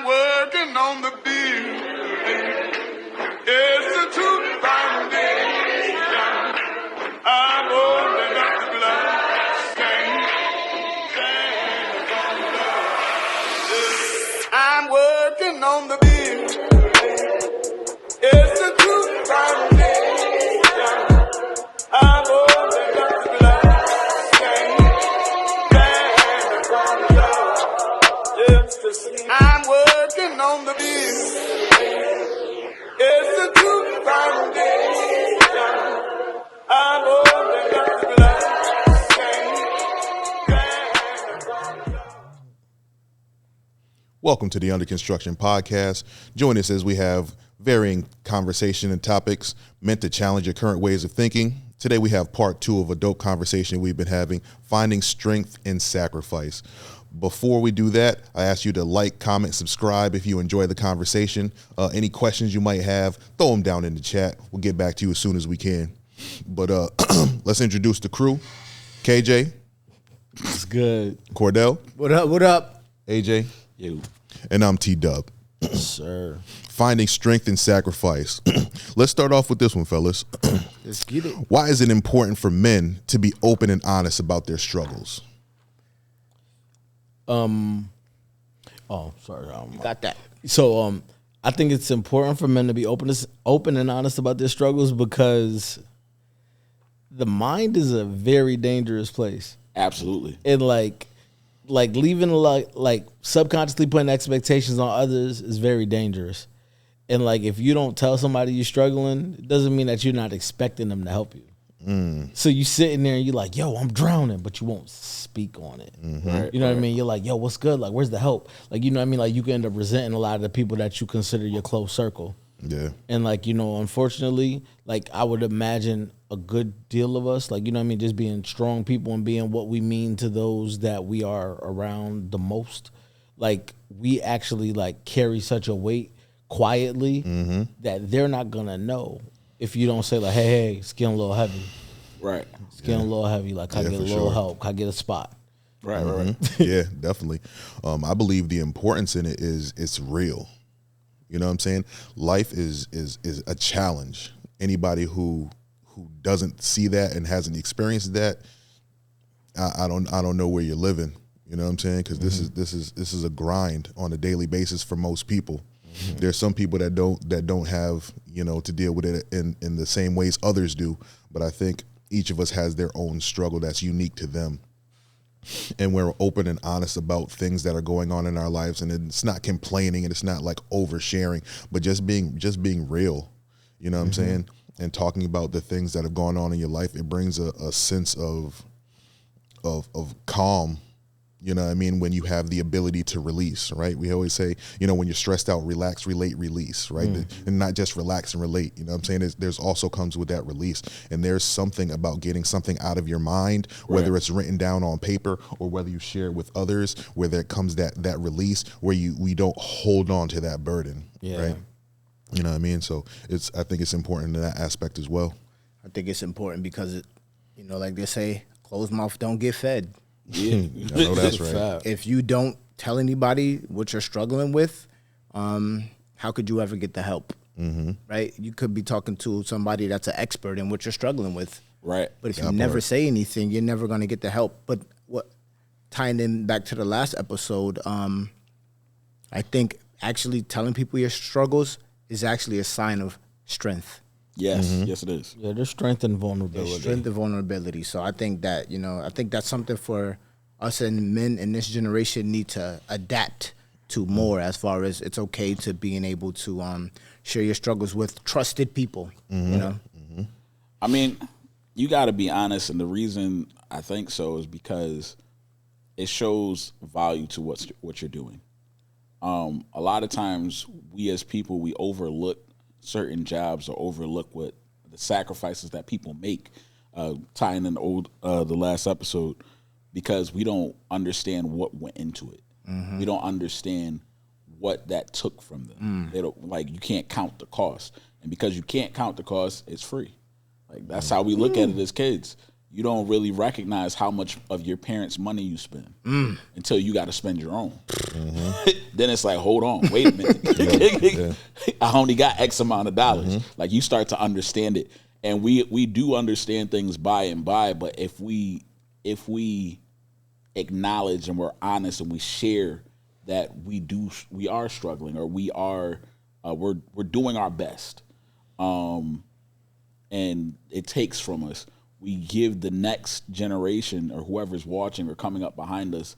working on the building. It's a true foundation. I'm holding up the glass. I'm working on the building. It's a true foundation. I'm holding up the glass. I'm working on the building. It's a true foundation. I'm holding up the glass. Welcome to the Under Construction Podcast. Join us as we have varying conversation and topics meant to challenge your current ways of thinking. Today we have part 2 of a dope conversation we've been having, finding strength in sacrifice. Before we do that, I ask you to like, comment, subscribe if you enjoy the conversation. Any questions you might have, throw them down in the chat. We'll get back to you as soon as we can. But let's introduce the crew. KJ. It's good. Cordell. What up? What up? AJ. You. And I'm T-Dub. Sir. Finding strength in sacrifice. Let's start off with this one, fellas. Let's get it. Why is it important for men to be open and honest about their struggles? Oh, sorry. Got that. So, I think it's important for men to be open and honest about their struggles because the mind is a very dangerous place. Absolutely. And like leaving like subconsciously putting expectations on others is very dangerous. And like if you don't tell somebody you're struggling, it doesn't mean that you're not expecting them to help you. So you sitting there and you're like, yo, I'm drowning, but you won't speak on it. Right, You know what I mean? You're like, yo, what's good? Like, where's the help? Like, you know what I mean? Like you can end up resenting a lot of the people that you consider your close circle. Yeah. And like, you know, unfortunately, like I would imagine a good deal of us, like, you know what I mean, just being strong people and being what we mean to those that we are around the most. Like we actually like carry such a weight quietly that they're not gonna know if you don't say like, hey, it's getting a little heavy. Right. It's getting a little heavy. Like, can I get a little help? Can I get a spot? Right. Yeah, definitely. I believe the importance in it is it's real. You know what I'm saying? Life is a challenge. Anybody who doesn't see that and hasn't experienced that, I don't know where you're living. You know what I'm saying? Because this is a grind on a daily basis for most people. There's some people that don't have, you know, to deal with it in the same ways others do. But I think each of us has their own struggle that's unique to them. And we're open and honest about things that are going on in our lives, and it's not complaining and it's not like oversharing, but just being real. You know what I'm saying? And talking about the things that have gone on in your life, it brings a sense of calm. You know what I mean? When you have the ability to release, right? We always say, you know, when you're stressed out, relax, relate, release, right? And not just relax and relate. You know what I'm saying? There's also comes with that release. And there's something about getting something out of your mind, whether it's written down on paper or whether you share it with others, where there comes that release where we don't hold on to that burden, right? You know what I mean? So I think it's important in that aspect as well. I think it's important because, you know, like they say, closed mouth don't get fed. Yeah, I know that's right. If you don't tell anybody what you're struggling with, how could you ever get the help? Right? You could be talking to somebody that's an expert in what you're struggling with. Right. But if you never say anything, you're never going to get the help. But tying in back to the last episode, I think actually telling people your struggles is actually a sign of strength. Yes, yes it is. Yeah, there's strength and vulnerability. There's strength and vulnerability. So I think that, that's something for us and men in this generation need to adapt to more, as far as it's okay to being able to share your struggles with trusted people, you know? I mean, you got to be honest, and the reason I think so is because it shows value to what you're doing. A lot of times we as people, we overlook certain jobs or overlook what the sacrifices that people make, tying in the last episode, because we don't understand what went into it. We don't understand what that took from them. They don't, like, you can't count the cost, and because you can't count the cost, it's free. Like, that's how we look at it as kids. you don't really recognize how much of your parents' money you spend until you got to spend your own. Then it's like, hold on, wait a minute. I only got X amount of dollars. Like, you start to understand it. And we do understand things by and by, but if we acknowledge and we're honest and we share that we are struggling, or we are we're doing our best, and it takes from us, we give the next generation or whoever's watching or coming up behind us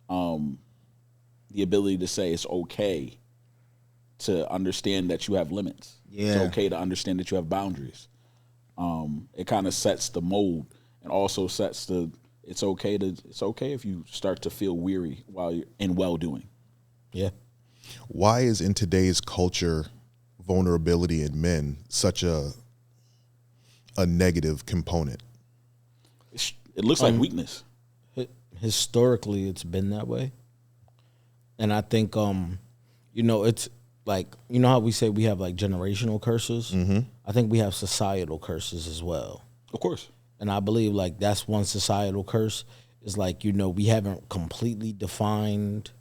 the ability to say it's okay to understand that you have limits. It's okay to understand that you have boundaries. It kind of sets the mold, and also sets it's okay if you start to feel weary while you're in well doing. Yeah. Why is in today's culture vulnerability in men such a negative component? It looks like weakness. Historically, it's been that way, and I think it's like, you know how we say we have like generational curses. I think we have societal curses as well. Of course. And I believe like that's one societal curse, is like, we haven't completely defined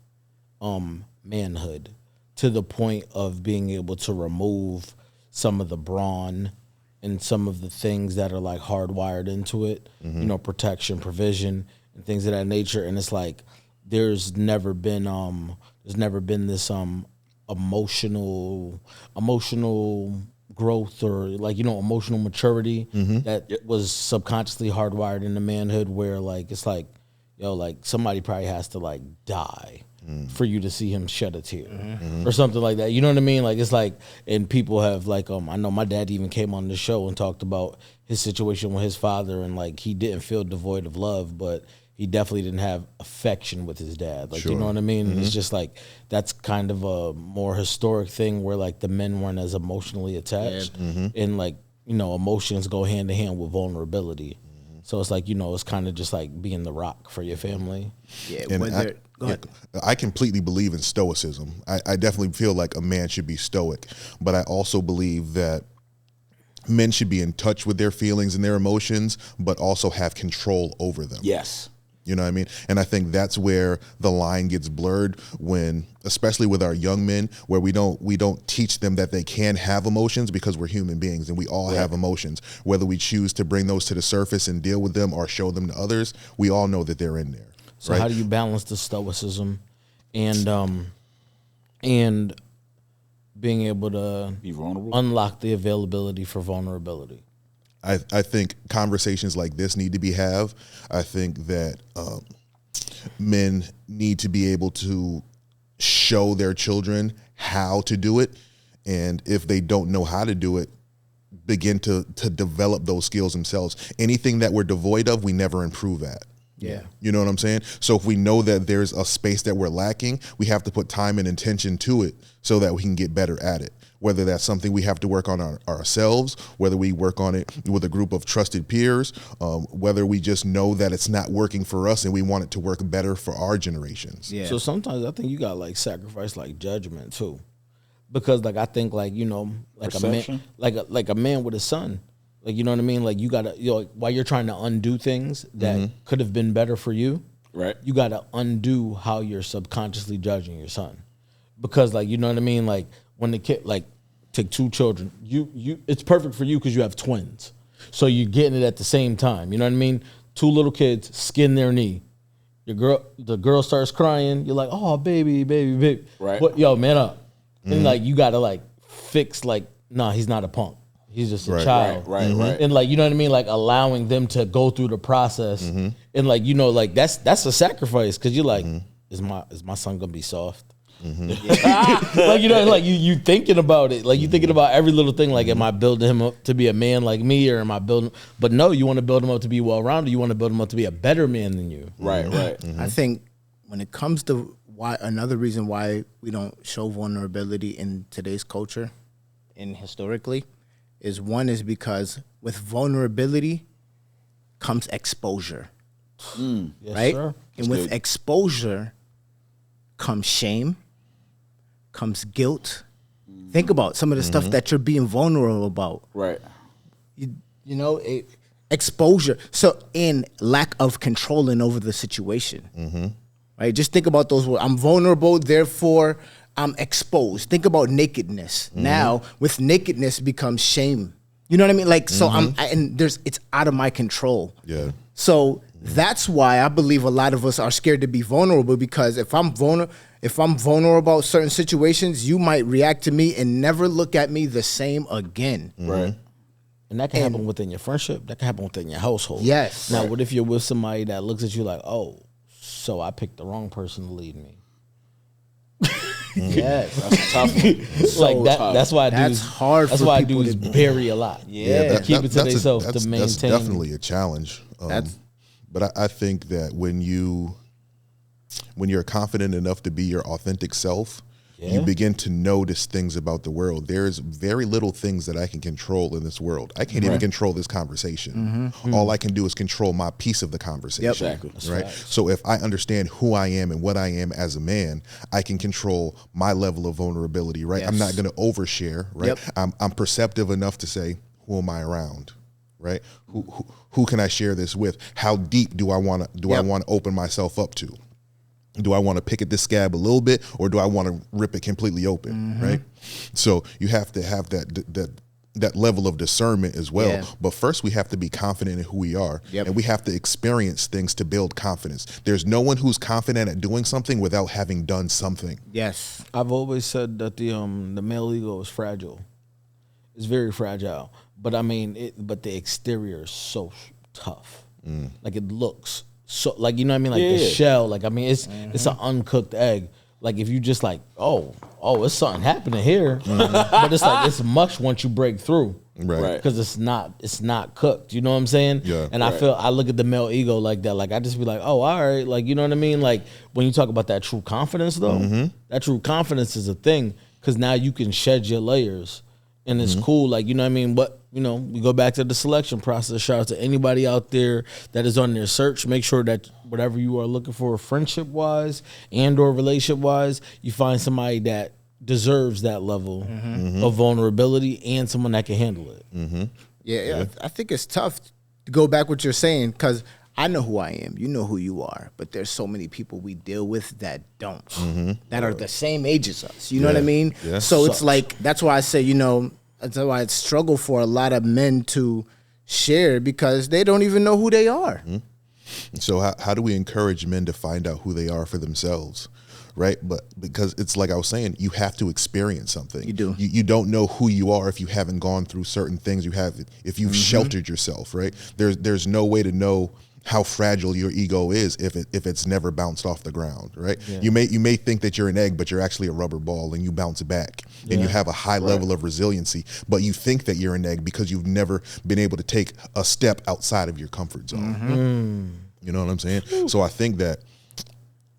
manhood to the point of being able to remove some of the brawn and some of the things that are like hardwired into it, protection, provision, and things of that nature. And it's like there's never been this emotional growth, or like, emotional maturity that was subconsciously hardwired into manhood, where like it's like, like somebody probably has to like die for you to see him shed a tear or something like that. You know what I mean? Like, it's like, and people have like, I know my dad even came on the show and talked about his situation with his father, and like he didn't feel devoid of love, but he definitely didn't have affection with his dad. Like, you know what I mean? And it's just like, that's kind of a more historic thing where like the men weren't as emotionally attached, and like, emotions go hand in hand with vulnerability. So it's like, it's kind of just like being the rock for your family. Yeah. And Go ahead. I completely believe in stoicism. I definitely feel like a man should be stoic, but I also believe that men should be in touch with their feelings and their emotions, but also have control over them. Yes. You know what I mean? And I think that's where the line gets blurred, when, especially with our young men, where we don't teach them that they can have emotions, because we're human beings and we all have emotions. Whether we choose to bring those to the surface and deal with them or show them to others, we all know that they're in there. So how do you balance the stoicism and being able to Be vulnerable. unlock the availability for vulnerability? I think conversations like this need to be have. I think that men need to be able to show their children how to do it, and if they don't know how to do it, begin to develop those skills themselves. Anything that we're devoid of, we never improve at. Yeah. You know what I'm saying? So if we know that there's a space that we're lacking, we have to put time and intention to it so that we can get better at it. Whether that's something we have to work on ourselves, whether we work on it with a group of trusted peers, whether we just know that it's not working for us and we want it to work better for our generations. Yeah. So sometimes I think you got like sacrifice like judgment too, because like I think like, like Perception? a man, like a man with a son, like, you know what I mean? Like, you gotta, like, while you're trying to undo things that could have been better for you, Right. you gotta undo how you're subconsciously judging your son, because like, you know what I mean? Like when the kid, like, take two children, it's perfect for you because you have twins, so you're getting it at the same time. You know what I mean? Two little kids skin their knee. The girl starts crying. You're like, oh, baby. Right. But, yo, man up. And like, you gotta like fix like, nah, he's not a punk. He's just a child. Right. And like, you know what I mean? Like allowing them to go through the process, and like, like that's a sacrifice, because you're like, is my son gonna be soft? Like, like you thinking about it, like you thinking about every little thing. Like, am I building him up to be a man like me, or am I building? But no, you want to build him up to be well-rounded. You want to build him up to be a better man than you. Right. I think when it comes to another reason why we don't show vulnerability in today's culture and historically is because with vulnerability comes exposure, Yes, right? sir. And with exposure comes shame, comes guilt. Think about some of the stuff that you're being vulnerable about. Right. You know, exposure. So in lack of controlling over the situation, right? Just think about those words. I'm vulnerable, therefore I'm exposed. Think about nakedness. Now with nakedness becomes shame. You know what I mean? Like, so it's out of my control. Yeah. So that's why I believe a lot of us are scared to be vulnerable, because if I'm vulnerable about certain situations, you might react to me and never look at me the same again. Right. And that can happen within your friendship. That can happen within your household. Yes. Now, what if you're with somebody that looks at you like, oh, so I picked the wrong person to lead me? Yes. That's a tough one. Like that. tough. That's why That's dudes. hard That's for why people dudes to do. bury a lot. Yeah. Keep it to that's themselves that's to maintain. That's definitely a challenge. That's- But I think that when you're confident enough to be your authentic self, you begin to notice things about the world. There's very little things that I can control in this world. I can't even control this conversation. All I can do is control my piece of the conversation. Exactly. Right. So if I understand who I am and what I am as a man, I can control my level of vulnerability. Right. I'm not going to overshare. Right. Yep. I'm perceptive enough to say, who am I around? Right. Who can I share this with? How deep do I want to open myself up to? Do I want to pick at this scab a little bit, or do I want to rip it completely open? Right. So you have to have that level of discernment as well. Yeah. But first, we have to be confident in who we are, Yep. and we have to experience things to build confidence. There's no one who's confident at doing something without having done something. Yes. I've always said that the male ego is fragile. It's very fragile. But I mean, but the exterior is so tough. Like it looks so, like, you know what I mean? Like the Yeah. shell. Like, I mean, it's an uncooked egg. Like if you just like, oh, it's something happening here. But it's like it's mush once you break through. Right. Because it's not cooked. You know what I'm saying? Yeah. And I look at the male ego like that. Like I just be like, oh, all right. Like, you know what I mean? Like when you talk about that true confidence though, that true confidence is a thing, because now you can shed your layers. And it's cool, like, you know what I mean? But, you know, we go back to the selection process. Shout out to anybody out there that is on their search. Make sure that whatever you are looking for, friendship-wise and or relationship-wise, you find somebody that deserves that level of vulnerability and someone that can handle it. Yeah. I think it's tough to go back what you're saying, because I know who I am. You know who you are. But there's so many people we deal with that don't, that are the same age as us. You know what I mean? Yeah. So it's like, that's why I say, you know, that's why it's struggle for a lot of men to share, because they don't even know who they are. So how do we encourage men to find out who they are for themselves? Right. But because it's like I was saying, you have to experience something. You do. You don't know who you are if you haven't gone through certain things. If you've sheltered yourself. Right. There's no way to know how fragile your ego is if it's never bounced off the ground, right? Yeah. You may think that you're an egg, but you're actually a rubber ball, and you bounce back, and you have a high level of resiliency. But you think that you're an egg because you've never been able to take a step outside of your comfort zone. You know what I'm saying? So I think that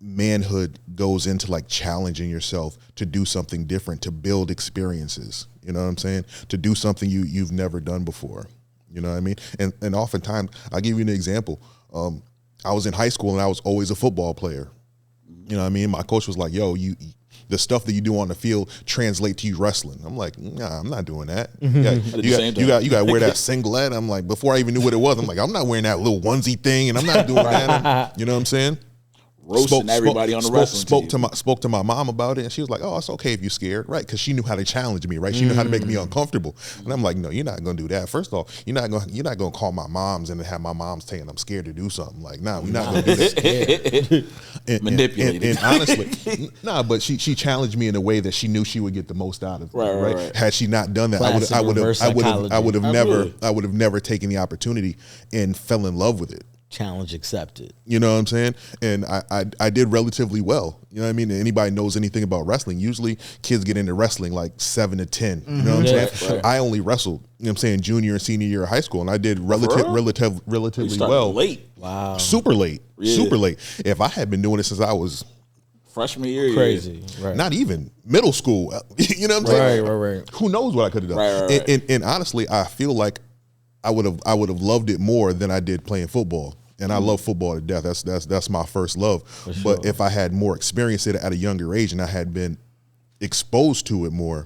manhood goes into like challenging yourself to do something different, to build experiences. You know what I'm saying? To do something you've never done before. You know what I mean? And oftentimes, I'll give you an example. I was in high school and I was always a football player. You know what I mean? My coach was like, yo, the stuff that you do on the field translate to you wrestling. I'm like, nah, I'm not doing that. You got to wear that singlet. I'm like, before I even knew what it was, I'm like, I'm not wearing that little onesie thing, and I'm not doing that. You know what I'm saying? Roasting everybody on the wrestling team. Spoke to my mom about it, and she was like, "Oh, it's okay if you're scared, right?" Because she knew how to challenge me, right? She knew how to make me uncomfortable, and I'm like, "No, you're not gonna do that. First off, you're not gonna call my moms and have my mom saying I'm scared to do something. Like, nah, we're not gonna do that." Manipulated. And honestly, nah, but she challenged me in a way that she knew she would get the most out of me, right? Had she not done that, Classic I would have psychology. never taken the opportunity and fell in love with it. Challenge accepted. You know what I'm saying? And I did relatively well. You know what I mean? Anybody knows anything about wrestling, usually kids get into wrestling like 7 to 10. You know what I'm saying? Right. I only wrestled, you know what I'm saying, junior and senior year of high school, and I did relatively well. Late. Wow. Super late. If I had been doing it since I was freshman year, crazy. Right. Not even middle school. You know what I'm saying? Right. Who knows what I could have done? Right. And honestly, I feel like I would have loved it more than I did playing football. And I love football to death. That's my first love. Sure. But if I had more experience at a younger age and I had been exposed to it more,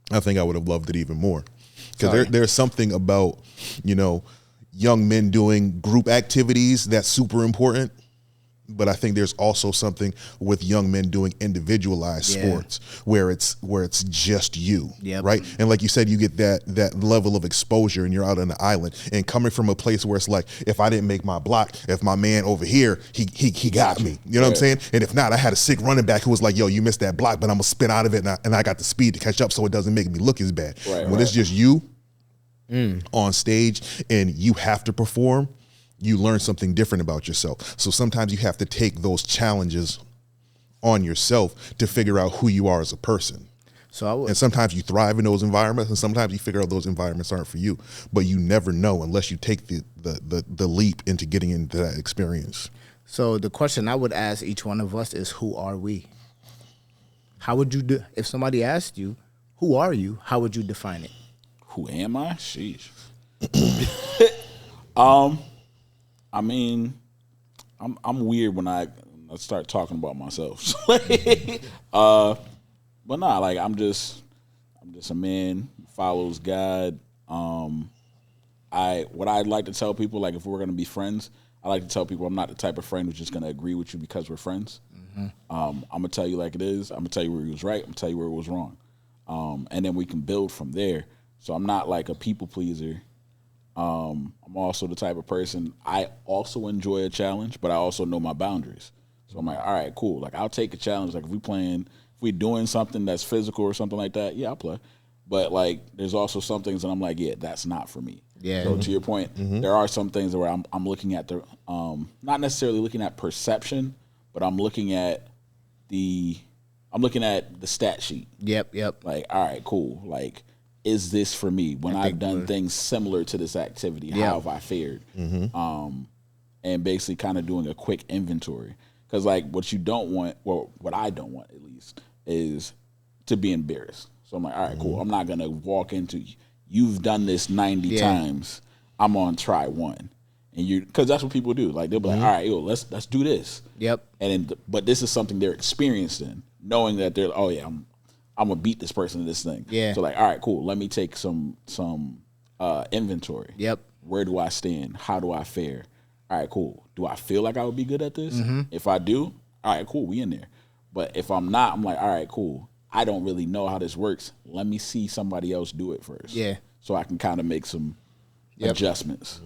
I think I would have loved it even more. Because there's something about, you know, young men doing group activities, that's super important. But I think there's also something with young men doing individualized sports where it's just you, right? And like you said, you get that level of exposure, and you're out on the island. And coming from a place where it's like, if I didn't make my block, if my man over here, he got me. You know what I'm saying? And if not, I had a sick running back who was like, yo, you missed that block, but I'm gonna spin out of it, and I got the speed to catch up, so it doesn't make me look as bad. When it's just you on stage and you have to perform, you learn something different about yourself. So sometimes you have to take those challenges on yourself to figure out who you are as a person. And sometimes you thrive in those environments, and sometimes you figure out those environments aren't for you. But you never know unless you take the leap into getting into that experience. So the question I would ask each one of us is, who are we? How would you do if somebody asked you, who are you? How would you define it? Who am I? Sheesh. I mean, I'm weird when I start talking about myself. But nah, like I'm just a man who follows God. What I'd like to tell people, like if we're gonna be friends, I like to tell people I'm not the type of friend who's just gonna agree with you because we're friends. I'm gonna tell you like it is. I'm gonna tell you where he was right. I'm gonna tell you where it was wrong, and then we can build from there. So I'm not like a people pleaser. I'm also the type of person, I also enjoy a challenge, but I also know my boundaries. So I'm like, all right, cool. Like I'll take a challenge. Like if we doing something that's physical or something like that, yeah, I'll play. But like there's also some things that I'm like, yeah, that's not for me. Yeah. So to your point, there are some things where I'm looking at the not necessarily looking at perception, but I'm looking at the stat sheet. Yep. Like, all right, cool. Like, is this for me? When I've done things similar to this activity, how have I fared? And basically kind of doing a quick inventory. Because like what you don't want, or what I don't want at least, is to be embarrassed. So I'm like, all right, cool. I'm not going to walk into, you've done this 90 times. I'm on try one. And because that's what people do. Like they'll be like, all right, yo, let's do this. Yep. And then, but this is something they're experienced in, knowing that they're, oh yeah, I'm gonna beat this person in this thing. Yeah. So like, all right, cool. Let me take some inventory. Yep. Where do I stand? How do I fare? All right, cool. Do I feel like I would be good at this? If I do, all right, cool. We in there. But if I'm not, I'm like, all right, cool. I don't really know how this works. Let me see somebody else do it first. Yeah. So I can kind of make some adjustments.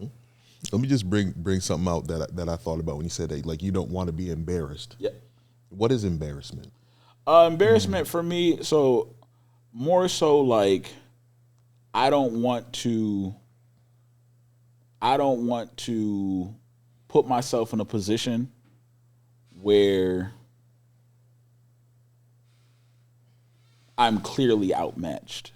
Let me just bring something out that I thought about when you said that, like you don't want to be embarrassed. Yep. What is embarrassment? Embarrassment for me, so more so like I don't want to put myself in a position where I'm clearly outmatched.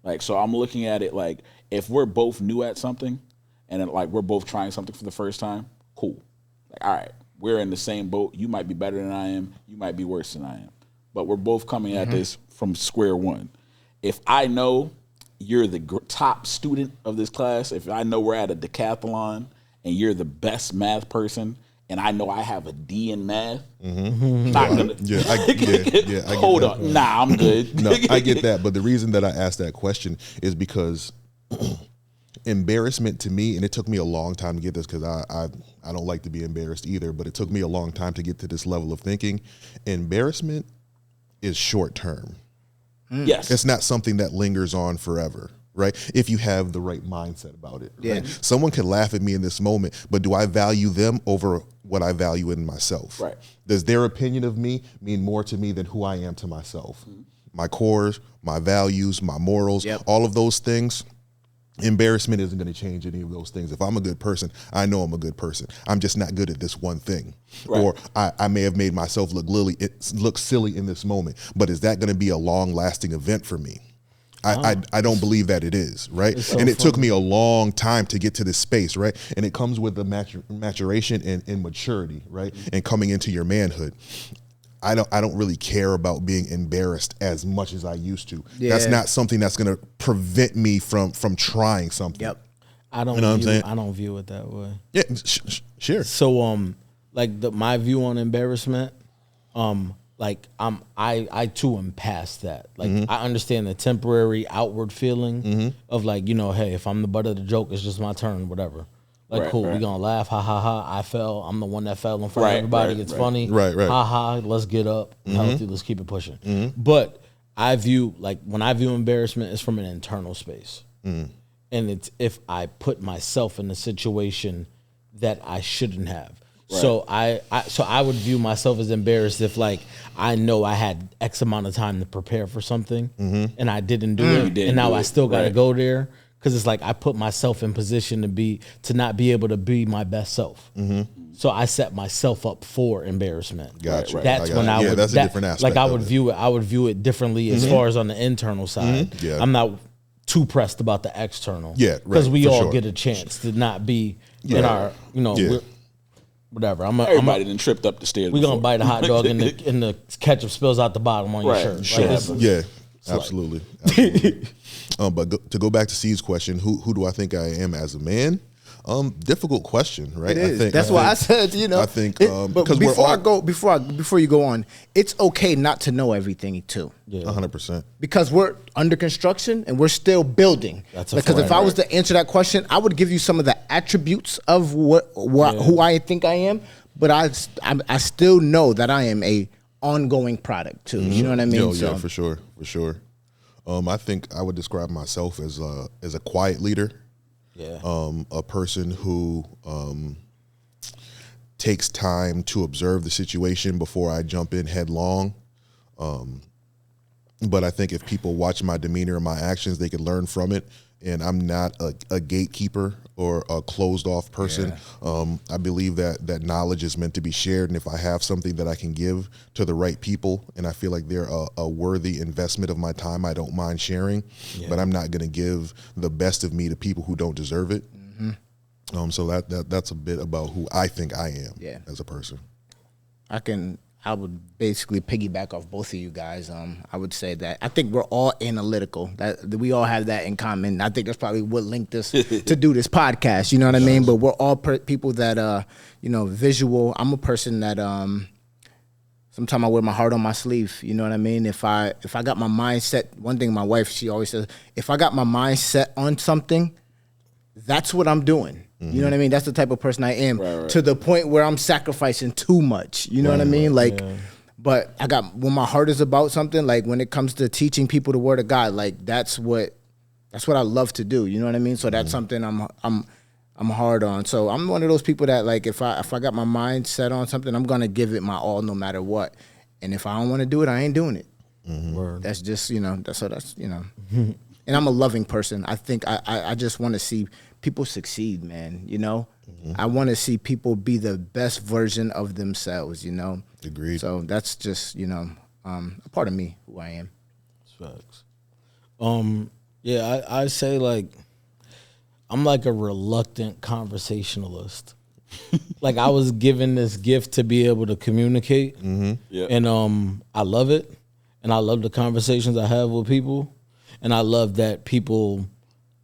Like, so I'm looking at it like if we're both new at something and then, like we're both trying something for the first time, cool. Like, all right, we're in the same boat. You might be better than I am. You might be worse than I am. But we're both coming at this from square one. If I know you're the top student of this class, if I know we're at a decathlon and you're the best math person, and I know I have a D in math, not gonna. Hold on, nah, I'm good. No, I get that, but the reason that I asked that question is because embarrassment to me, and it took me a long time to get this because I don't like to be embarrassed either, but it took me a long time to get to this level of thinking. Embarrassment is short term. Yes. It's not something that lingers on forever, right? If you have the right mindset about it. Right? Someone could laugh at me in this moment, but do I value them over what I value in myself? Right. Does their opinion of me mean more to me than who I am to myself? My cores, my values, my morals, all of those things. Embarrassment isn't going to change any of those things. If I'm a good person, I know I'm a good person. I'm just not good at this one thing. Right. Or I may have made myself look silly in this moment, but is that going to be a long-lasting event for me? I don't believe that it is, right? And it took me a long time to get to this space, right? And it comes with the maturation and maturity, right? And coming into your manhood. I don't really care about being embarrassed as much as I used to. Yeah. That's not something that's going to prevent me from trying something. Yep. I don't view it that way. Yeah, sure. So like my view on embarrassment, like I too am past that. Like I understand the temporary outward feeling of like, you know, hey, if I'm the butt of the joke, it's just my turn, whatever. Like, Right, cool, right. we gonna laugh, ha ha ha. I fell. I'm the one that fell in front Right, of everybody. right, It's right. funny. Right, right. Ha ha. Let's get up. Healthy. Let's keep it pushing. But I view when I view embarrassment, it's from an internal space, and it's if I put myself in a situation that I shouldn't have. So I would view myself as embarrassed if like I know I had X amount of time to prepare for something and I didn't do it, didn't and now do I it, still got to right. go there because it's like I put myself in position to not be able to be my best self. So I set myself up for embarrassment. Gotcha. Right. That's I got when it. I Yeah, would. that's a different aspect Like I of would it. view it. I would view it differently as far as on the internal side. Yeah. I'm not too pressed about the external. Yeah, right, because we for all sure. get a chance to not be in Yeah. our, you know, Yeah. whatever. Everybody done tripped up the stairs. We gonna before. bite a hot dog and the ketchup spills out the bottom on your Right. shirt. Sure. Like, it's- Yeah, absolutely. Absolutely. But to go back to C's question, who do I think I am as a man? Difficult question, right? It is. That's why I said, you know. I think, but because we're before you go on, it's okay not to know everything too. 100%. Because we're under construction and we're still building. That's a because if fact. I was to answer that question, I would give you some of the attributes of who I think I am, but I still know that I am a ongoing product too. You know what I mean? Yo, yeah, for sure, for sure. I think I would describe myself as a quiet leader. Yeah. A person who takes time to observe the situation before I jump in headlong. But I think if people watch my demeanor and my actions, they can learn from it. And I'm not a gatekeeper or a closed off person. I believe that knowledge is meant to be shared. And if I have something that I can give to the right people and I feel like they're a worthy investment of my time, I don't mind sharing. But I'm not going to give the best of me to people who don't deserve it. So that's a bit about who I think I am as a person. I would basically piggyback off both of you guys. I would say that I think we're all analytical. That we all have that in common. I think that's probably what linked us to do this podcast. You know what I mean? But we're all people that visual. I'm a person that sometimes I wear my heart on my sleeve. You know what I mean? If I got my mind set, one thing my wife, she always says, if I got my mind set on something, that's what I'm doing. You know what I mean? That's the type of person I am, to the point where I'm sacrificing too much. You know what I mean? Like, but when my heart is about something, like when it comes to teaching people the word of God, like that's what I love to do. You know what I mean? So that's something I'm hard on. So I'm one of those people that, like, if I got my mind set on something, I'm gonna give it my all no matter what. And if I don't want to do it, I ain't doing it. That's just, that's and I'm a loving person. I think I just want to see people succeed, man. I want to see people be the best version of themselves. Agreed. So that's just a part of me, who I am. Facts. I say like I'm like a reluctant conversationalist. Like I was given this gift to be able to communicate, Yeah. and I love it, and I love the conversations I have with people, and I love that people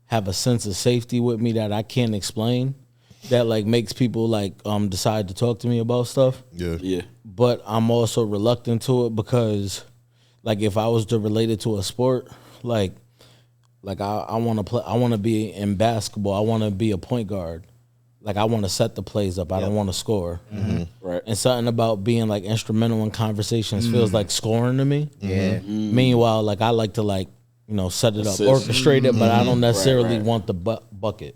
have a sense of safety with me that I can't explain, that like makes people like decide to talk to me about stuff. Yeah. But I'm also reluctant to it because, like, if I was to relate it to a sport, like I want to play. I want to be in basketball. I want to be a point guard. Like I want to set the plays up. I don't want to score. Right. And something about being like instrumental in conversations feels like scoring to me. Yeah. Meanwhile, like I like to set it up, Assist. orchestrate it, but I don't necessarily right. want the bucket.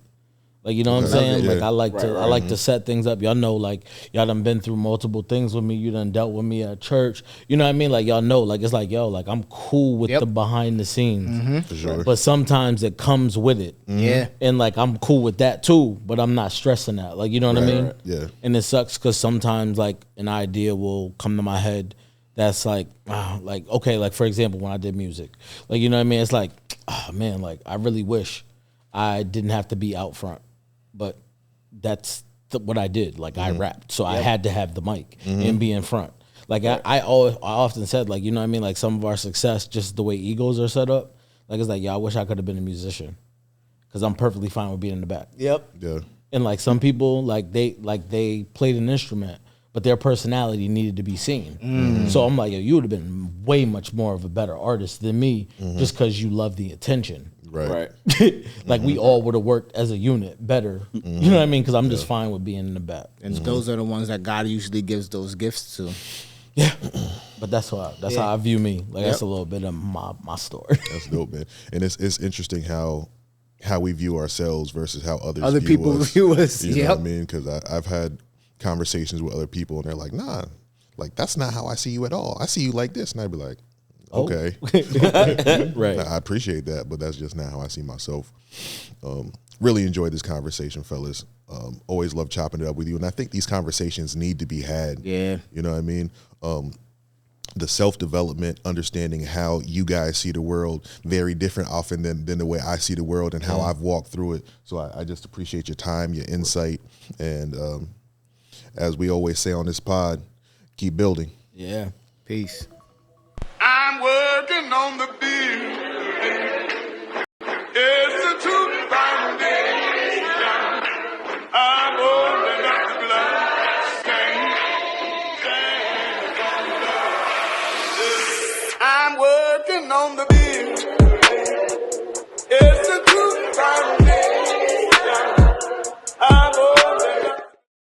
Like, you know what I'm saying? Yeah. Like I like Right. I like to set things up. Y'all know, like y'all done been through multiple things with me. You done dealt with me at church. You know what I mean? Like y'all know, like it's like, yo, like I'm cool with Yep. the behind the scenes. For sure. But sometimes it comes with it. Yeah. And like I'm cool with that too, but I'm not stressing that. Like, you know what I mean? right. Yeah. And it sucks because sometimes like an idea will come to my head that's like okay, like for example, when I did music, like, you know what I mean? It's like, oh man, like I really wish I didn't have to be out front, but that's what I did. Like I rapped, so I had to have the mic and be in front. Like I often said, like, you know what I mean? Like some of our success, just the way egos are set up, like it's like, I wish I could have been a musician because I'm perfectly fine with being in the back. Yep. Yeah. And like some people, like they played an instrument, but their personality needed to be seen. So I'm like, yo, you would have been way much more of a better artist than me just because you love the attention. Right. Like we all would have worked as a unit better. You know what I mean? Because I'm just fine with being in the back. And those are the ones that God usually gives those gifts to. Yeah, but that's how I view me. Like that's a little bit of my story. That's dope, man. And it's interesting how we view ourselves versus how Other people view us. You know what I mean? Because I've had conversations with other people, and they're like, "Nah, like that's not how I see you at all. I see you like this," and I'd be like, "Okay, Right. I appreciate that, but that's just not how I see myself." Really enjoyed this conversation, fellas. Always love chopping it up with you, and I think these conversations need to be had. Yeah. You know what I mean? The self-development, understanding how you guys see the world, very different often than the way I see the world and how I've walked through it. So I just appreciate your time, your insight, and as we always say on this pod, keep building. Yeah. Peace. I'm working on the building. It's a true foundation. I'm holding up the glass. I'm working on the building.